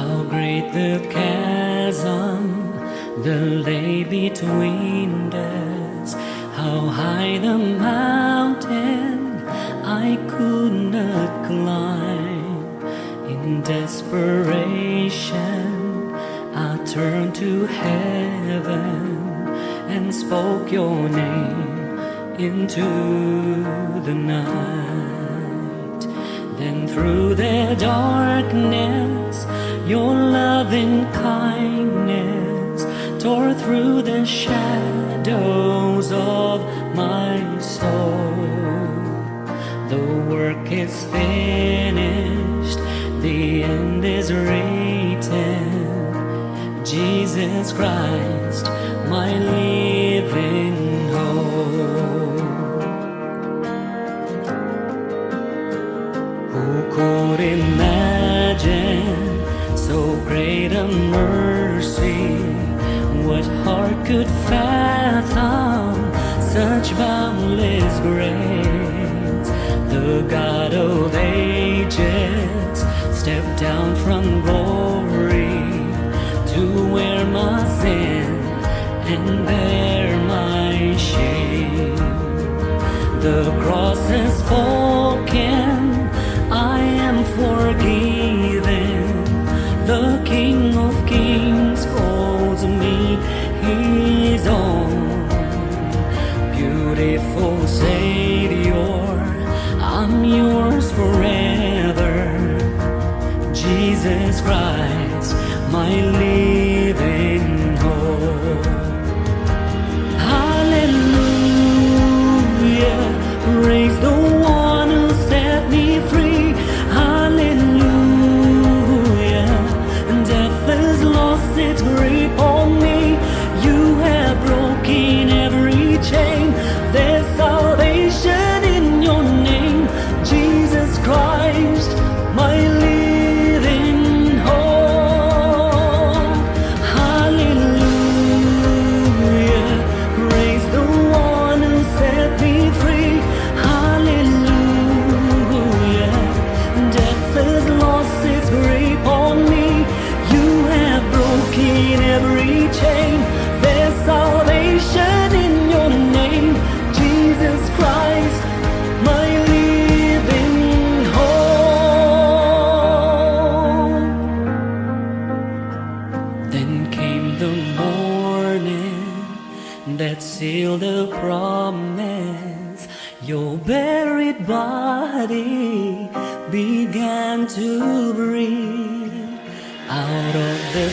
How great the chasm that lay between us, how high the mountain I could not climb. In desperation I turned to heaven and spoke your name into the night. Then through the darkness your loving kindness tore through the shadows of my soul. The work is finished, the end is written. Jesus Christ, my living hope. Who could imagine so great a mercy? What heart could fathom such boundless grace? The God of ages stepped down from glory to wear my sin and bear my shame. The cross has spoken, I am forgiven. The King of Kings calls me his own. Beautiful Savior, I'm yours forever. Jesus Christ, my living hope. Hallelujah, praise the one who set me free. Hallelujah, death has lost its grip on me. You have broken every chain. There's salvation in your name, Jesus Christ, my living hope. Hallelujah, praise the one who set me free. Hallelujah, death has lost its grip on me. You have broken every chain. There's salvation in your name, Jesus Christ, my living hope. Then came the morning that sealed the promise. Your buried body began to breathe out of the